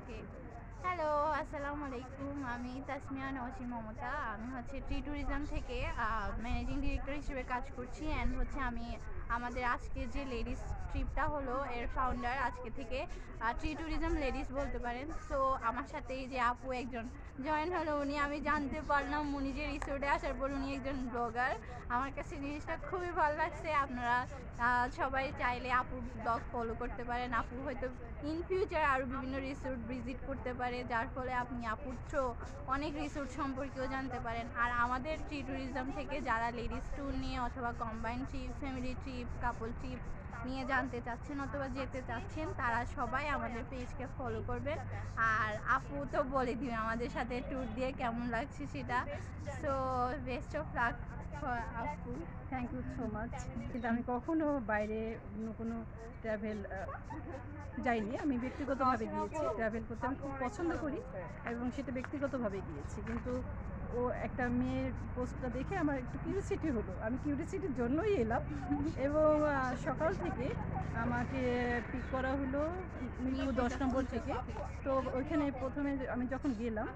ওকে। Hello, আসসালামু আলাইকুম। আমি তাসমিয়া নওশীন মমতা। আমি হচ্ছে ট্রি ট্যুরিজম থেকে ম্যানেজিং ডিরেক্টর হিসেবে কাজ করছি। অ্যান্ড হচ্ছে আমি আমাদের আজকে যে লেডিস ট্রিপটা হলো এর ফাউন্ডার। আজকে থেকে ট্রি ট্যুরিজম লেডিস বলতে পারেন। সো আমার সাথে এই যে আপু একজন জয়েন হলো, আমি জানতে পারলাম উনি যে রিসোর্টে আসার পর উনি একজন ব্লগার। আমার কাছে জিনিসটা খুবই ভালো লাগছে। আপনারা সবাই চাইলে আপুর ব্লগ ফলো করতে পারেন। আপু হয়তো ইন ফিউচার আরও বিভিন্ন রিসোর্ট ভিজিট করতে পারে, যার ফলে আপনি আপুর থ্রো অনেক রিসোর্ট সম্পর্কেও জানতে পারেন। আর আমাদের ট্রি ট্যুরিজম থেকে যারা লেডিস ট্যুর নিয়ে অথবা কম্বাইন্ড ট্রিপ, ফ্যামিলি ট্রিপ, কাপল ট্রিপ নিয়ে জানতে চাচ্ছেন অথবা যেতে চাচ্ছেন, তারা সবাই আমাদের পেজকে ফলো করবেন। আর আপু তো বলে দিবে আমাদের সাথে ট্যুর দিয়ে কেমন লাগছে সেটা। So best of luck for আপু। Thank you so much. কিন্তু আমি কখনো বাইরে অন্য কোনো ট্রাভেল যাইনি। আমি ব্যক্তিগতভাবে গিয়েছি, ট্রাভেল করতে আমি খুব পছন্দ করি এবং সেটা ব্যক্তিগতভাবে গিয়েছি। কিন্তু ও একটা মেয়ের পোস্টটা দেখে আমার একটু কিউরিসিটি হলো। আমি কিউরিসিটির জন্যই এলাম এবং সকাল থেকে আমাকে পিক করা হলো মিরপুর 10 নম্বর থেকে। তো ওইখানে প্রথমে আমি যখন গেলাম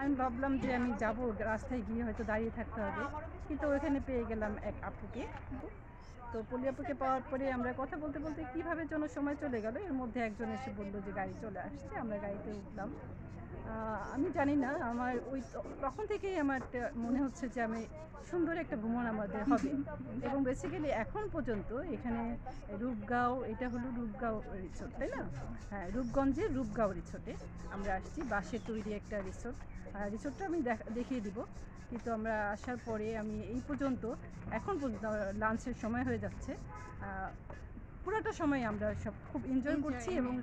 আমি ভাবলাম যে আমি যাব, রাস্তায় গিয়ে হয়তো দাঁড়িয়ে থাকতে হবে, কিন্তু ওইখানে পেয়ে গেলাম এক আপুকে। তো পলি আপুকে পাওয়ার পরে আমরা কথা বলতে বলতে কীভাবে যেন সময় চলে গেল। এর মধ্যে একজন এসে বললো যে গাড়ি চলে আসছে, আমরা গাড়িতে উঠলাম। আমি জানি না, আমার ওই তখন থেকেই আমার মনে হচ্ছে যে আমি সুন্দর একটা ভ্রমণ আমাদের হবে। এবং বেসিক্যালি এখন পর্যন্ত এখানে রূপগাঁও, এটা হলো রূপগাঁও রিসোর্ট, তাই না? হ্যাঁ, রূপগঞ্জের রূপগাঁও রিসোর্টে আমরা আসছি। বাঁশের তৈরি একটা রিসোর্ট। রিসোর্টটা আমি দেখিয়ে দিব। কিন্তু আমরা আসার পরে আমি এই পর্যন্ত, এখন পর্যন্ত লাঞ্চের সময় হয়ে যাচ্ছে, পুরোটা সময় আমরা সব খুব এনজয় করছি এবং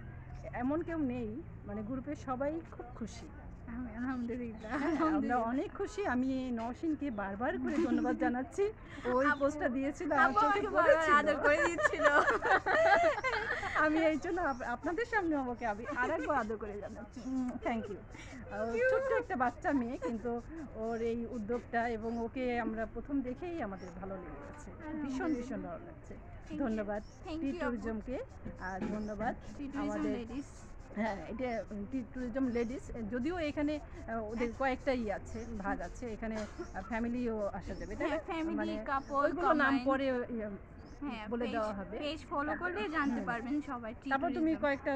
এমন কেউ নেই, মানে গ্রুপের সবাই খুব খুশি। আলহামদুলিল্লাহ, আমরা অনেক খুশি। আমি নওশীনকে বারবার করে ধন্যবাদ জানাচ্ছি। ওই পোস্টটা দিয়েছিল, আমার চোখে পড়েছিল। আমি এই জন্য আপনাদের সামনে আমাকে আমি আরেকবার আদর করে জানাচ্ছি। Thank you. ছোট্ট একটা বাচ্চা মেয়ে, কিন্তু ওর এই উদ্যোগটা এবং ওকে আমরা প্রথম দেখেই আমাদের ভালো লেগে গেছে, ভীষণ ভীষণ ভালো লাগছে। ধন্যবাদ ট্রি ট্যুরিজমকে, আর ধন্যবাদ আমাদের, হ্যাঁ, এটা ট্রি ট্যুরিজম লেডিস। যদিও এখানে ওদের কয়েকটা আছে, ভাগ আছে। এখানে ফ্যামিলিও আসা যাবে, তাই না? ফ্যামিলি, কাপল, ওইগুলো নাম পরে বলে দেওয়া হবে। পেজ ফলো করলে জানতে পারবেন সবাই। তারপর তুমি কয়েকটা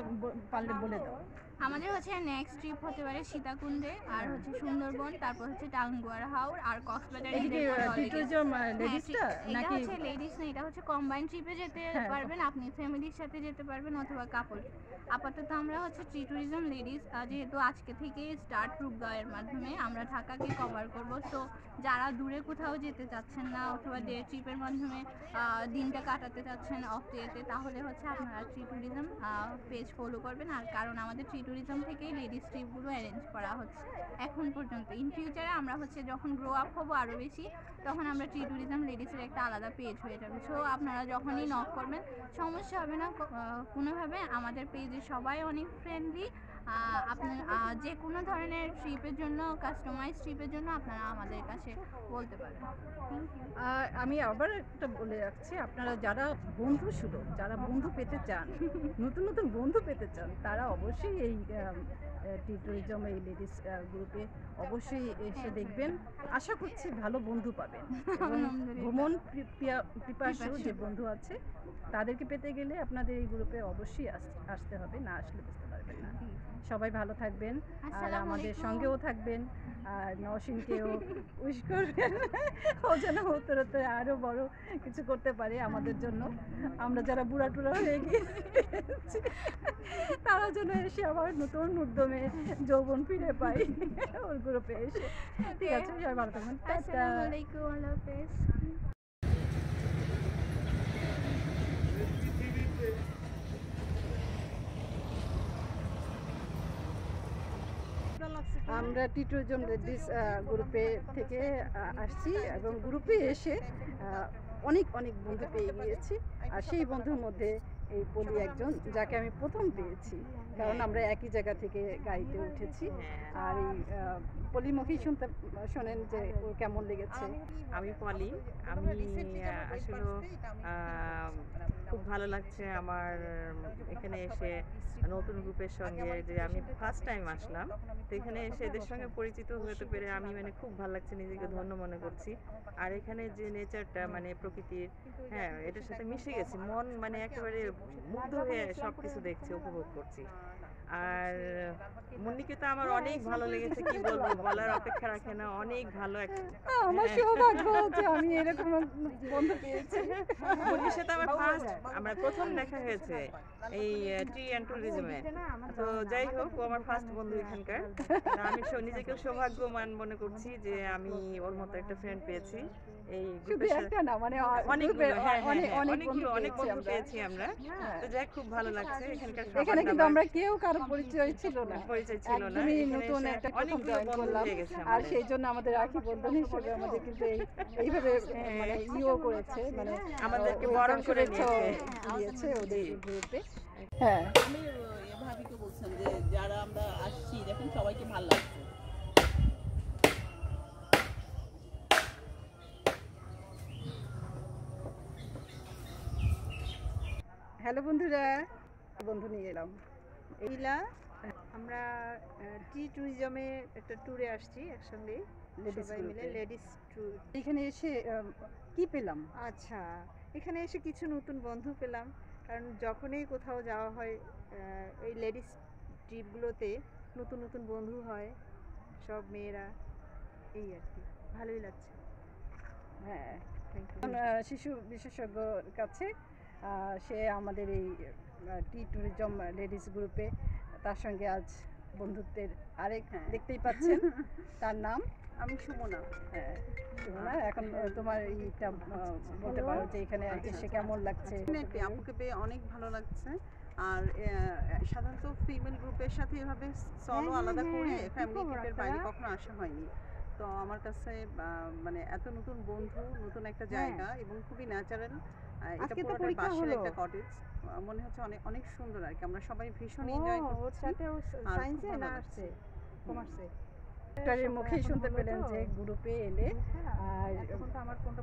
পারলে বলে দাও। আমাদের হচ্ছে নেক্সট ট্রিপ হতে পারে সীতাকুণ্ডে, আর হচ্ছে সুন্দরবন, তারপর হচ্ছে টাঙ্গুয়ার হাওর আর কক্সবাজার। এটা হচ্ছে লেডিস না, এটা হচ্ছে কম্বাইন্ড ট্রিপে যেতে পারবেন, আপনি ফ্যামিলির সাথে যেতে পারবেন অথবা কাপল। আপাতত আমরা হচ্ছে ট্রি ট্যুরিজম লেডিস, যেহেতু আজকে থেকে স্টার্ট রূপগাঁওয়ের মাধ্যমে আমরা ঢাকাকে কভার করব। তো যারা দূরে কোথাও যেতে চাচ্ছেন না অথবা ডে ট্রিপের মাধ্যমে দিনটা কাটাতে চাচ্ছেন অফ ডেতে, তাহলে হচ্ছে আপনারা ট্রি ট্যুরিজম পেজ ফলো করবেন। আর কারণ আমাদের ট্রি ট্যুরিজম থেকেই লেডিস ট্রিপগুলো অ্যারেঞ্জ করা হচ্ছে এখন পর্যন্ত। ইন ফিউচারে আমরা হচ্ছে যখন গ্রো আপ হবো আরও বেশি, তখন আমরা ট্রি ট্যুরিজম লেডিসের একটা আলাদা পেজ হয়ে যাবে। সো আপনারা যখনই নক করবেন সমস্যা হবে না কোনোভাবে। আমাদের পেজে সবাই অনেক ফ্রেন্ডলি। আপনি যে কোনো ধরনের ট্রিপের জন্য, কাস্টমাইজ ট্রিপের জন্য আপনারা আমাদের কাছে বলতে পারেন। আমি আবার একটা বলে রাখছি, আপনারা যারা বন্ধু সুলভ, যারা বন্ধু পেতে চান, নতুন নতুন বন্ধু পেতে চান, তারা অবশ্যই এই ট্রি ট্যুরিজম এই লেডিস গ্রুপে অবশ্যই এসে দেখবেন। আশা করছি ভালো বন্ধু পাবেন। ভ্রমণ পিপাসু যে বন্ধু আছে তাদেরকে পেতে গেলে আপনাদের এই গ্রুপে অবশ্যই আসতে হবে, না আসলে বুঝতে পারবেন না। সবাই ভালো থাকবেন আর আমাদের সঙ্গেও থাকবেন। আর নওশীনকেও উইশ করবেন, ও যেন উত্তরোত্তর আরও বড় কিছু করতে পারে আমাদের জন্য। আমরা যারা বুড়া টুড়া হয়ে গিয়েছি তারা যেন এসে আবার নতুন উদ্যমে যৌবন ফিরে পাই ওর গ্রুপে এসে। ঠিক আছে, সবাই ভালো থাকবেন। আসসালামু আলাইকুম, আল্লাহ হাফেজ। আমরা ট্রি ট্যুরিজম লেডিস গ্রুপে থেকে আসছি এবং গ্রুপে এসে অনেক অনেক বন্ধু পেয়ে গিয়েছি। আর সেই বন্ধুর মধ্যে এই পলি একজন যাকে আমি প্রথম পেয়েছি, কারণ আমরা একই জায়গা থেকে গাড়িতে উঠেছি। আর এই পলিমুখী শোনেন যে ওর কেমন লেগেছে। আমি পলি। আমি আসলে খুব ভালো লাগছে আমার এখানে এসে নতুন গ্রুপের সঙ্গে, যে আমি ফার্স্ট টাইম আসলাম, তো এখানে এসে এদের সঙ্গে পরিচিত হতে পেরে আমি খুব ভালো লাগছে, নিজেকে ধন্য মনে করছি। আর এখানে যে নেচারটা প্রকৃতির, হ্যাঁ, এটার সাথে মিশে গেছি, মন একেবারে মুগ্ধ হয়ে সব কিছু দেখছি, উপভোগ করছি। আর মুন্নিকে তো আমার অনেক ভালো লেগেছে, কি বলবো, বলার অপেক্ষা রাখে না, অনেক ভালো একটা। আমার সৌভাগ্য যে আমি এরকম বন্ধু পেয়েছি। মুন্নির সাথে আমার প্রথম দেখা হয়েছে এই ট্রি অ্যান্ড ট্যুরিজমে। তো যাই হোক, ও আমার ফার্স্ট বন্ধু এখানকার। আমি নিজেকে সৌভাগ্যবান মনে করছি যে আমি ওর মতো একটা ফ্রেন্ড পেয়েছি এই শুধু গ্রুপের একটা না, মানে অনেক বন্ধু পেয়েছি আমরা। তো যাই, খুব ভালো লাগছে এখানকার। এখানে কিন্তু আমরা কেউ কারো পরিচয় ছিল না, পরিচয় ছিল না, একদমই নতুন একটা প্রথম জয়েন করলাম। আর সেই জন্য আমাদের রাখি বন্ধন হিসেবে আমাদের কিন্তু এইভাবে মানে ইও করেছে, মানে আমাদেরকে বরণ করে দিয়েছে ওদের গ্রুপে। হ্যাঁ, আমি ভাবিকে বলছেন যে যারা আমরা আসছি দেখুন সবাইকে ভালো লাগছে। হ্যালো বন্ধুরা, বন্ধু নিয়ে এলাম। এগুলা আমরা টি ট্যুরিজমে একটা ট্যুরে আসছি একসঙ্গে, Ladies সবাই মিলে group-এ। Ladies tour. এখানে এসে কি পেলাম? আচ্ছা, এখানে এসে কিছু নতুন বন্ধু পেলাম, কারণ যখনই কোথাও যাওয়া হয় এই লেডিস ট্রিপগুলোতে নতুন নতুন বন্ধু হয়, সব মেয়েরা, এই আর কি, ভালোই লাগছে। হ্যাঁ, থ্যাংক ইউ। শিশু বিশেষজ্ঞর কাছে সে আমাদের এই টি ট্যুরিজম লেডিস গ্রুপে, তার সঙ্গে আজ বন্ধুত্বের আরেক, দেখতেই পাচ্ছেন তার নাম। আমি সুমনা। হ্যাঁ সুমনা, এখন তোমার এইটা বলতে পারো যে এখানে এসে কেমন লাগছে? আপুকে পেয়ে অনেক ভালো লাগছে। আর সাধারণত ফিমেল গ্রুপের সাথে এভাবে সলো আলাদা করে ফ্যামিলি গ্রুপের বাইরে কখনো আসা হয়নি। তো আমার কাছে মানে এত নতুন বন্ধু, নতুন একটা জায়গা এবং খুবই ন্যাচারাল। এটা পুরোটাই বাঁশের একটা কটেজ, মনে হচ্ছে অনেক অনেক সুন্দর আর কি। আমরা সবাই ভীষণ এনজয় করছি। সায়েন্সে না আসছে, কমার্সে। ডাক্তারের মুখেই শুনতে পেলেন যে গ্রুপে এলে আর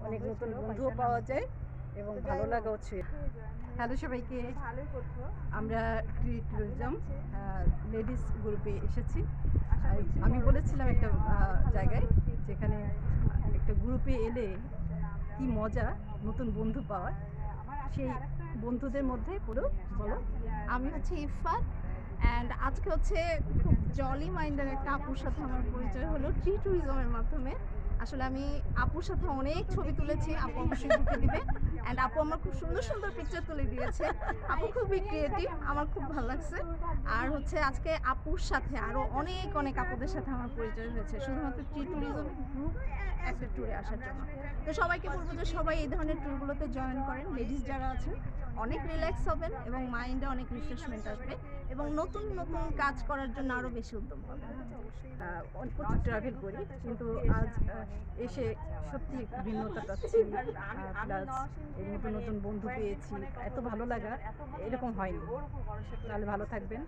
অনেক নতুন বন্ধুও পাওয়া যায় এবং ভালো লাগা হচ্ছে। হ্যালো সবাইকে, আমরা টি ট্যুরিজম লেডিস গ্রুপে এসেছি। আমি বলেছিলাম একটা জায়গায় যেখানে একটা গ্রুপে এলে কি মজা নতুন বন্ধু পাওয়ার, সেই বন্ধুদের মধ্যে পুরো বলো। আমি হচ্ছে ইফাত, অ্যান্ড আজকে হচ্ছে খুব জলি মাইন্ডের একটা আপুর সাথে আমার পরিচয় হলো ট্রি ট্যুরিজমের মাধ্যমে। আসলে আমি আপুর সাথে অনেক ছবি তুলেছি, আপু অবশ্যই ঢুকে দিবে, অ্যান্ড আপু আমার খুব সুন্দর সুন্দর পিকচার তুলে দিয়েছে। আপু খুবই ক্রিয়েটিভ, আমার খুব ভালো লাগছে। আর হচ্ছে আজকে আপুর সাথে আরও অনেক অনেক আপুদের সাথে আমার পরিচয় হয়েছে শুধুমাত্র ট্রি ট্যুরিজম গ্রুপ একটা ট্যুরে আসার জন্য। তো সবাইকে বলবো যে সবাই এই ধরনের ট্যুরগুলোতে জয়েন করেন। লেডিস যারা আছেন অনেক রিল্যাক্স হবেন এবং মাইন্ডে অনেক রিফ্রেশমেন্ট আসবে এবং নতুন নতুন কাজ করার জন্য আরও বেশি উদ্যম পাবেন। প্রচুর ট্রাভেল করি, কিন্তু আজ এসে সত্যি ভিন্নতা পাচ্ছি, প্লাস নতুন নতুন বন্ধু পেয়েছি, এত ভালো লাগা এরকম হয়নি। তাহলে ভালো থাকবেন।